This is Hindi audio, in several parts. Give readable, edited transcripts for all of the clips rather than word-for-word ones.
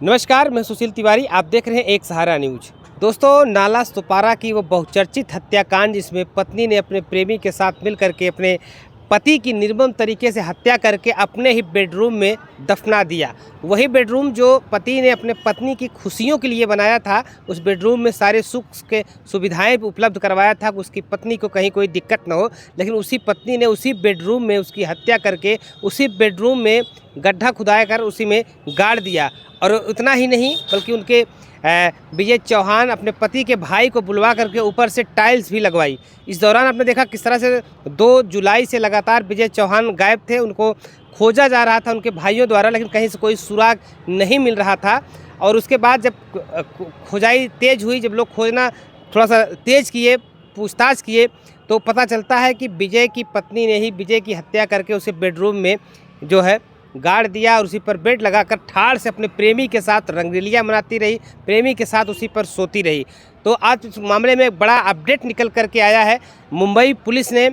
नमस्कार, मैं सुशील तिवारी। आप देख रहे हैं एक सहारा न्यूज। दोस्तों, नाला सुपारा की वो बहुचर्चित हत्याकांड जिसमें पत्नी ने अपने प्रेमी के साथ मिलकर के अपने पति की निर्मम तरीके से हत्या करके अपने ही बेडरूम में दफना दिया। वही बेडरूम जो पति ने अपने पत्नी की खुशियों के लिए बनाया था, उस बेडरूम में सारे सुख के सुविधाएं उपलब्ध करवाया था कि उसकी पत्नी को कहीं कोई दिक्कत न हो। लेकिन उसी पत्नी ने उसी बेडरूम में उसकी हत्या करके उसी बेडरूम में गड्ढा खुदाया कर उसी में गाड़ दिया। और उतना ही नहीं बल्कि उनके विजय चौहान अपने पति के भाई को बुलवा करके ऊपर से टाइल्स भी लगवाई। इस दौरान आपने देखा किस तरह से 2 जुलाई से लगातार विजय चौहान गायब थे। उनको खोजा जा रहा था उनके भाइयों द्वारा, लेकिन कहीं से कोई सुराग नहीं मिल रहा था। और उसके बाद जब खोजाई तेज हुई, जब लोग खोजना थोड़ा सा तेज किए, पूछताछ किए, तो पता चलता है कि विजय की पत्नी ने ही विजय की हत्या करके उसे बेडरूम में जो है गाड़ दिया और उसी पर बेड लगाकर ठाड़ से अपने प्रेमी के साथ रंगरेलियां मनाती रही, प्रेमी के साथ उसी पर सोती रही। तो आज इस मामले में बड़ा अपडेट निकल करके आया है। मुंबई पुलिस ने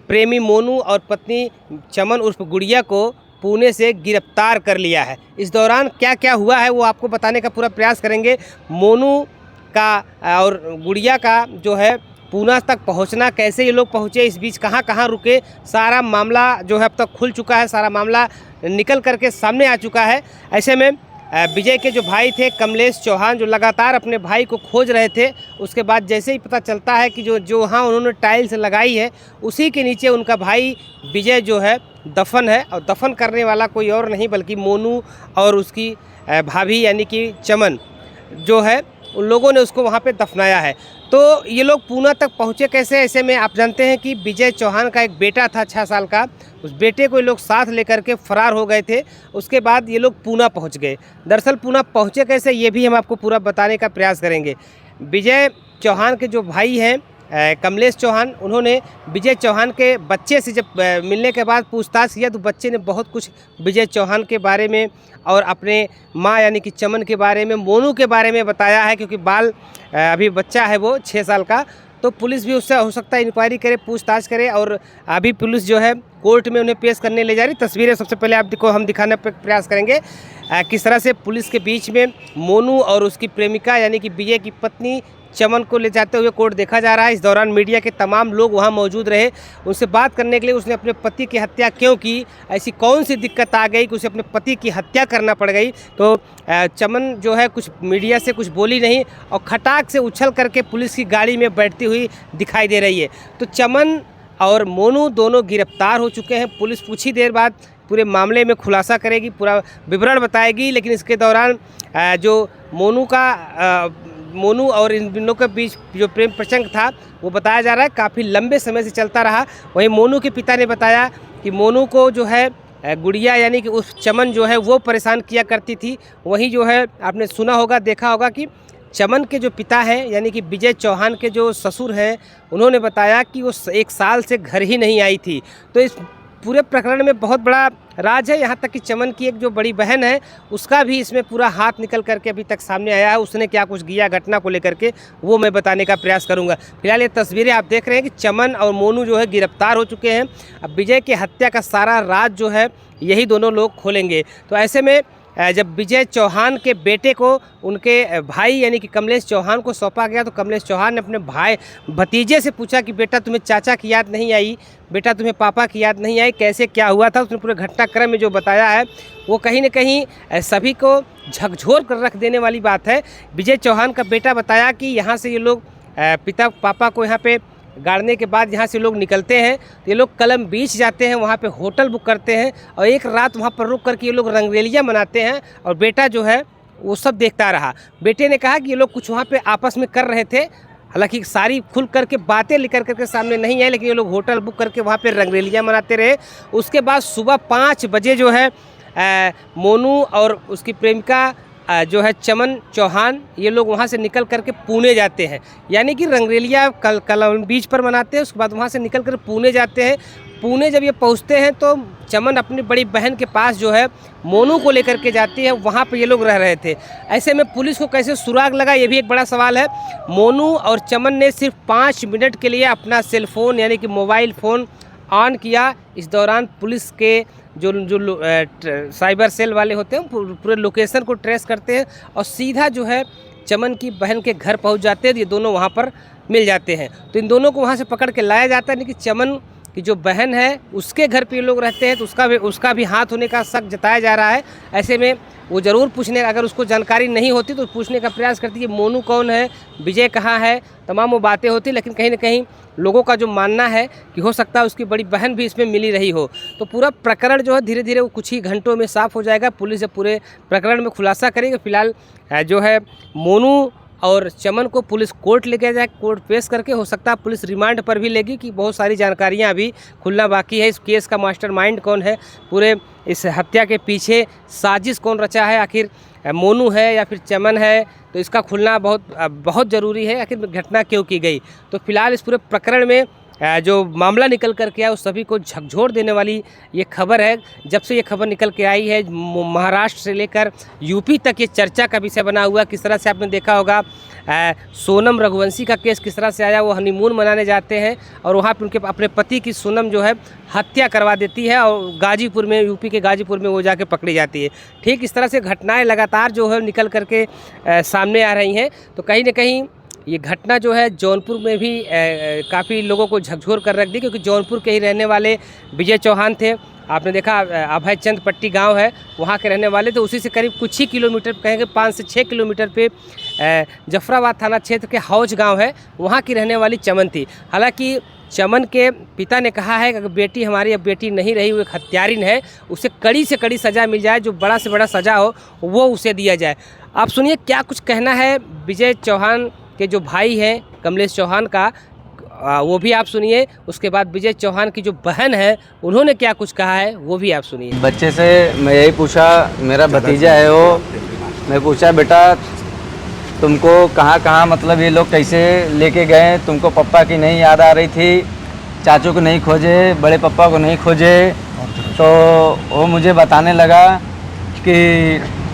प्रेमी मोनू और पत्नी चमन उर्फ गुड़िया को पुणे से गिरफ्तार कर लिया है। इस दौरान क्या क्या हुआ है वो आपको बताने का पूरा प्रयास करेंगे। मोनू का और गुड़िया का जो है पूना तक पहुंचना, कैसे ये लोग पहुंचे, इस बीच कहां कहां रुके, सारा मामला जो है अब तक खुल चुका है, सारा मामला निकल करके सामने आ चुका है। ऐसे में विजय के जो भाई थे कमलेश चौहान, जो लगातार अपने भाई को खोज रहे थे, उसके बाद जैसे ही पता चलता है कि जो वहाँ उन्होंने टाइल्स लगाई है उसी के नीचे उनका भाई विजय जो है दफन है। और दफन करने वाला कोई और नहीं बल्कि मोनू और उसकी भाभी यानी कि चमन जो है, उन लोगों ने उसको वहाँ पे दफनाया है। तो ये लोग पूना तक पहुँचे कैसे? ऐसे में आप जानते हैं कि विजय चौहान का एक बेटा था 6 साल का, उस बेटे को ये लोग साथ लेकर के फरार हो गए थे। उसके बाद ये लोग पूना पहुँच गए। दरअसल पूना पहुँचे कैसे, ये भी हम आपको पूरा बताने का प्रयास करेंगे। विजय चौहान के जो भाई हैं कमलेश चौहान, उन्होंने विजय चौहान के बच्चे से जब मिलने के बाद पूछताछ किया तो बच्चे ने बहुत कुछ विजय चौहान के बारे में और अपने माँ यानी कि चमन के बारे में, मोनू के बारे में बताया है। क्योंकि अभी बच्चा है वो 6 साल का, तो पुलिस भी उससे हो सकता है इंक्वायरी करे, पूछताछ करे। और अभी पुलिस जो है कोर्ट में उन्हें पेश करने ले जा रही। तस्वीरें सबसे पहले आपको हम दिखाने का प्रयास करेंगे किस तरह से पुलिस के बीच में मोनू और उसकी प्रेमिका यानी कि विजय की पत्नी चमन को ले जाते हुए कोर्ट देखा जा रहा है। इस दौरान मीडिया के तमाम लोग वहां मौजूद रहे। उनसे बात करने के लिए उसने अपने पति की हत्या क्यों की, ऐसी कौन सी दिक्कत आ गई कि उसे अपने पति की हत्या करना पड़ गई। तो चमन जो है कुछ मीडिया से कुछ बोली नहीं और खटाक से उछल करके पुलिस की गाड़ी में बैठती हुई दिखाई दे रही है। तो चमन और मोनू दोनों गिरफ्तार हो चुके हैं। पुलिस कुछ ही देर बाद पूरे मामले में खुलासा करेगी, पूरा विवरण बताएगी। लेकिन इसके दौरान जो मोनू और इन दोनों के बीच जो प्रेम प्रसंग था वो बताया जा रहा है काफ़ी लंबे समय से चलता रहा। वहीं मोनू के पिता ने बताया कि मोनू को जो है गुड़िया यानी कि उस चमन जो है वो परेशान किया करती थी। वहीं जो है आपने सुना होगा, देखा होगा कि चमन के जो पिता हैं यानी कि विजय चौहान के जो ससुर हैं, उन्होंने बताया कि वो 1 साल से घर ही नहीं आई थी। तो इस पूरे प्रकरण में बहुत बड़ा राज है। यहाँ तक कि चमन की एक जो बड़ी बहन है उसका भी इसमें पूरा हाथ निकल करके अभी तक सामने आया है। उसने क्या कुछ किया घटना को लेकर के वो मैं बताने का प्रयास करूँगा। फिलहाल ये तस्वीरें आप देख रहे हैं कि चमन और मोनू जो है गिरफ्तार हो चुके हैं। अब विजय की हत्या का सारा राज जो है यही दोनों लोग खोलेंगे। तो ऐसे में जब विजय चौहान के बेटे को उनके भाई यानी कि कमलेश चौहान को सौंपा गया तो कमलेश चौहान ने अपने भतीजे से पूछा कि बेटा तुम्हें चाचा की याद नहीं आई, बेटा तुम्हें पापा की याद नहीं आई, कैसे क्या हुआ था। उसने पूरे घटनाक्रम में जो बताया है वो कहीं न कहीं सभी को झकझोर कर रख देने वाली बात है। विजय चौहान का बेटा बताया कि यहाँ से ये लोग पापा को यहाँ पे गाड़ने के बाद यहाँ से लोग निकलते हैं तो ये लोग कलम बीच जाते हैं, वहाँ पे होटल बुक करते हैं और एक रात वहाँ पर रुक करके ये लोग रंगरेलियाँ मनाते हैं। और बेटा जो है वो सब देखता रहा। बेटे ने कहा कि ये लोग कुछ वहाँ पे आपस में कर रहे थे, हालांकि सारी खुल करके बातें लेकर करके सामने नहीं आई, लेकिन ये लोग होटल बुक करके वहाँ पे रंगरेलियाँ मनाते रहे। उसके बाद सुबह 5 बजे जो है मोनू और उसकी प्रेमिका जो है चमन चौहान, ये लोग वहाँ से निकल करके पुणे जाते हैं। यानी कि रंगरेलिया कलम बीच पर मनाते हैं, उसके बाद वहाँ से निकल कर पुणे जाते हैं। पुणे जब ये पहुँचते हैं तो चमन अपनी बड़ी बहन के पास जो है मोनू को लेकर के जाती है, वहाँ पे ये लोग रह रहे थे। ऐसे में पुलिस को कैसे सुराग लगा ये भी एक बड़ा सवाल है। मोनू और चमन ने सिर्फ 5 मिनट के लिए अपना सेलफोन यानी कि मोबाइल फ़ोन ऑन किया। इस दौरान पुलिस के जो साइबर सेल वाले होते हैं पूरे लोकेशन को ट्रेस करते हैं और सीधा जो है चमन की बहन के घर पहुंच जाते हैं। ये दोनों वहां पर मिल जाते हैं। तो इन दोनों को वहां से पकड़ के लाया जाता है। लेकिन चमन की जो बहन है उसके घर पे ये लोग रहते हैं, तो उसका भी हाथ होने का शक जताया जा रहा है। ऐसे में वो ज़रूर पूछने, अगर उसको जानकारी नहीं होती तो पूछने का प्रयास करती है मोनू कौन है, विजय कहाँ है, तमाम वो बातें होती। लेकिन कहीं ना कहीं लोगों का जो मानना है कि हो सकता है उसकी बड़ी बहन भी इसमें मिली रही हो। तो पूरा प्रकरण जो है धीरे धीरे वो कुछ ही घंटों में साफ़ हो जाएगा। पुलिस जब पूरे प्रकरण में खुलासा करेगी। फिलहाल जो है मोनू और चमन को पुलिस कोर्ट लेके जाए, कोर्ट पेश करके हो सकता है पुलिस रिमांड पर भी लेगी कि बहुत सारी जानकारियां अभी खुलना बाकी है। इस केस का मास्टरमाइंड कौन है, पूरे इस हत्या के पीछे साजिश कौन रचा है, आखिर मोनू है या फिर चमन है, तो इसका खुलना बहुत ज़रूरी है। आखिर घटना क्यों की गई। तो फिलहाल इस पूरे प्रकरण में जो मामला निकल कर के आया उस सभी को झकझोर देने वाली ये खबर है। जब से ये खबर निकल के आई है महाराष्ट्र से लेकर यूपी तक ये चर्चा का विषय बना हुआ। किस तरह से आपने देखा होगा सोनम रघुवंशी का केस किस तरह से आया। वो हनीमून मनाने जाते हैं और वहाँ पर उनके अपने पति की सोनम जो है हत्या करवा देती है और गाजीपुर में, यूपी के गाजीपुर में वो जाके पकड़ी जाती है। ठीक इस तरह से घटनाएँ लगातार जो है निकल करके सामने आ रही हैं। तो कहीं ना कहीं ये घटना जो है जौनपुर में भी काफ़ी लोगों को झकझोर कर रख दी, क्योंकि जौनपुर के ही रहने वाले विजय चौहान थे। आपने देखा अभय चंद पट्टी गांव है, वहाँ के रहने वाले थे। उसी से करीब कुछ ही किलोमीटर, कहेंगे 5 से 6 किलोमीटर पे जफराबाद थाना क्षेत्र के हौज गांव है, वहाँ की रहने वाली चमन थी। हालांकि चमन के पिता ने कहा है कि अगर बेटी हमारी अब बेटी नहीं रही, वो एक हत्यारिन है, उसे कड़ी से कड़ी सज़ा मिल जाए, जो बड़ा से बड़ा सज़ा हो वो उसे दिया जाए। आप सुनिए क्या कुछ कहना है विजय चौहान के जो भाई हैं कमलेश चौहान का, वो भी आप सुनिए। उसके बाद विजय चौहान की जो बहन है उन्होंने क्या कुछ कहा है वो भी आप सुनिए। बच्चे से मैं यही पूछा, मेरा भतीजा है वो, मैं पूछा बेटा तुमको कहाँ कहाँ मतलब ये लोग कैसे लेके गए, तुमको पप्पा की नहीं याद आ रही थी, चाचू को नहीं खोजे, बड़े पप्पा को नहीं खोजे। तो वो मुझे बताने लगा कि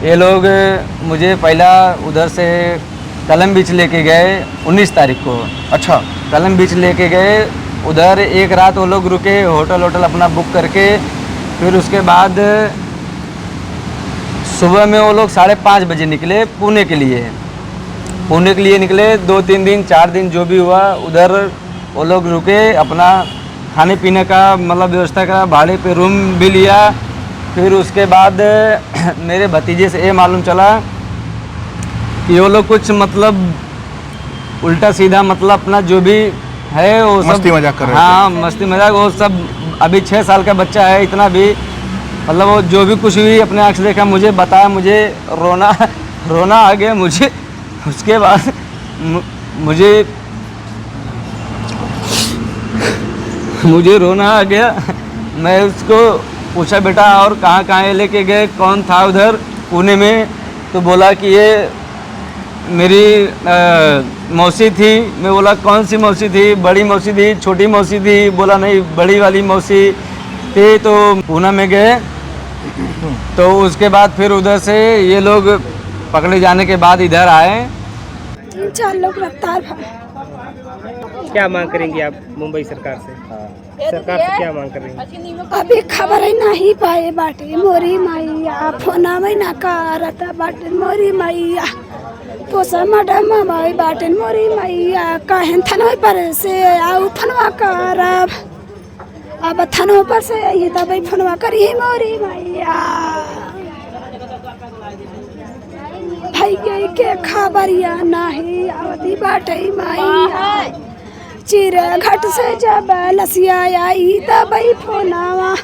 ये लोग मुझे पहला उधर से कलम बीच लेके गए 19 तारीख को। अच्छा, कलम बीच लेके गए, उधर एक रात वो लोग रुके, होटल अपना बुक करके। फिर उसके बाद सुबह में वो लोग 5:30 बजे निकले पुणे के लिए निकले। 2-3 दिन 4 दिन जो भी हुआ उधर वो लोग रुके, अपना खाने पीने का मतलब व्यवस्था का, भाड़े पे रूम भी लिया। फिर उसके बाद मेरे भतीजे से ये मालूम चला कि वो लोग कुछ मतलब उल्टा सीधा मतलब अपना जो भी है वो सब मस्ती मजाक कर रहे थे। हाँ, मस्ती मजाक वो सब। अभी 6 साल का बच्चा है, इतना भी मतलब वो जो भी कुछ भी अपने आँख से देखा मुझे बताया, मुझे रोना आ गया मुझे। उसके बाद मुझे रोना आ गया। मैं उसको पूछा बेटा और कहाँ कहाँ लेके गए, कौन था उधर पुणे में। तो बोला कि ये मेरी मौसी थी। मैं बोला कौन सी मौसी थी, बड़ी मौसी थी, छोटी मौसी थी। बोला नहीं, बड़ी वाली मौसी थी। तो पुणे में गए। तो उसके बाद फिर उधर से ये लोग पकड़े जाने के बाद इधर आए। 3-4 लोग गिरफ्तार। क्या मांग करेंगी आप मुंबई सरकार से? सरकार से क्या मांग कर रही हैं? अभी खबर ही नहीं पाए बाटे मोरी मैया, फोना में ना करत बाटे मोरी मैया, पोसा मैडम माई बाटे मोरी मैया, कहन थनवा पर से आउ फनवा करब, अब थनवा पर से आई तब फनवा करी मोरी मैया। भैया के खबरिया नहीं आवती बाटे मैया, चिरे घट से जब लसिया आई तब फोनावा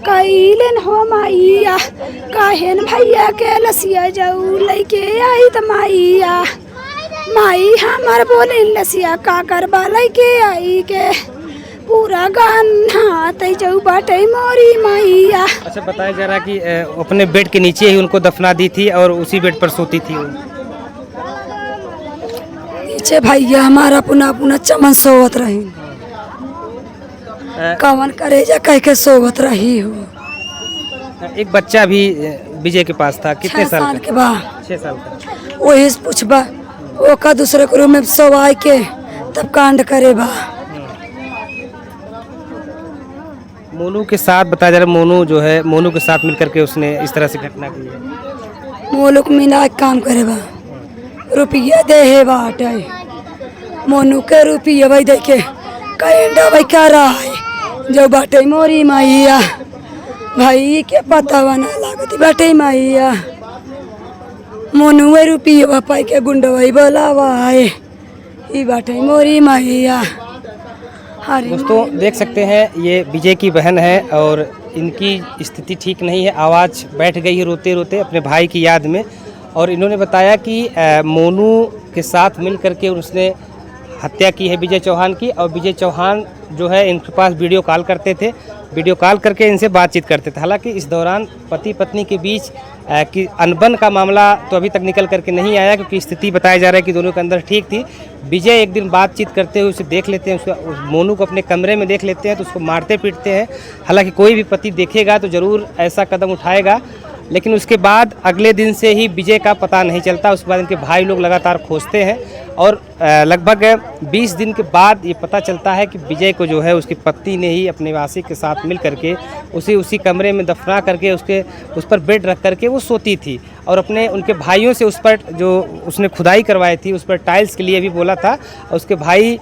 कैलन हो मैया, कहन भैया के लसिया जाऊ लेके आई त मैया, माई हमार बोले लसिया का करबा लेके आई के, पूरा गाना तई जाऊ बाटे मोरी मैया। अच्छा बताया जा रहा कि अपने बेड के नीचे ही उनको दफना दी थी और उसी बेड पर सोती थी वो। नीचे भैया हमारा पुना चमन सोवत रही, कवन करे जा कह के सोवत रही हो। एक बच्चा भी विजय के पास था, कितने 6 साल के बाद? 6 साल का। वही पूछबा वो का दूसरे के रूम में सोवाई के तब कांड करे बा। मोनू के साथ बताया जा रहा है, मोनू जो है मोनू के साथ मिलकर के उसने इस तरह से घटना की है। मोनू को मिला के काम करे बा, रुपया दे है बाटे मोनू के रुपया भाई दे के करेंडा भाई क्या रहा है जो बाटे मोरी मैया भाई के पता बना लागती बाटे मैया मोनू रुपया पाई के गुंडवाई बोलावा है ई बाटे मोरी मैया। दोस्तों देख सकते हैं ये विजय की बहन है और इनकी स्थिति ठीक नहीं है, आवाज़ बैठ गई है रोते रोते अपने भाई की याद में। और इन्होंने बताया कि मोनू के साथ मिल करके उसने हत्या की है विजय चौहान की। और विजय चौहान जो है इनके पास वीडियो कॉल करते थे, वीडियो कॉल करके इनसे बातचीत करते थे। हालांकि इस दौरान पति पत्नी के बीच कि अनबन का मामला तो अभी तक निकल करके नहीं आया, क्योंकि स्थिति बताया जा रहा है कि दोनों के अंदर ठीक थी। विजय एक दिन बातचीत करते हुए उसे देख लेते हैं, उस मोनू को अपने कमरे में देख लेते हैं तो उसको मारते पीटते हैं। हालांकि कोई भी पति देखेगा तो ज़रूर ऐसा कदम उठाएगा, लेकिन उसके बाद अगले दिन से ही विजय का पता नहीं चलता। उसके बाद इनके भाई लोग लगातार खोजते हैं और लगभग 20 दिन के बाद ये पता चलता है कि विजय को जो है उसकी पत्नी ने ही अपने वासी के साथ मिल करके उसी कमरे में दफना करके उस पर बेड रख करके वो सोती थी। और उनके भाइयों से उस पर जो उसने खुदाई करवाई थी उस पर टाइल्स के लिए भी बोला था। और उसके भाई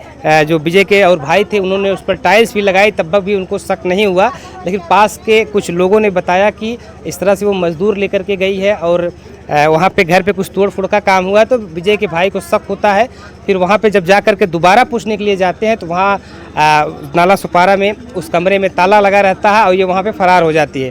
जो विजय के और भाई थे उन्होंने उस पर टाइल्स भी लगाई, तब भी उनको शक नहीं हुआ। लेकिन पास के कुछ लोगों ने बताया कि इस तरह से वो मजदूर लेकर के गई है और वहाँ पे घर पे कुछ तोड़ फोड़ का काम हुआ, तो विजय के भाई को शक होता है। फिर वहाँ पे जब जा कर के दोबारा पूछने के लिए जाते हैं तो वहाँ नाला सुपारा में उस कमरे में ताला लगा रहता है और ये वहाँ पे फरार हो जाती है।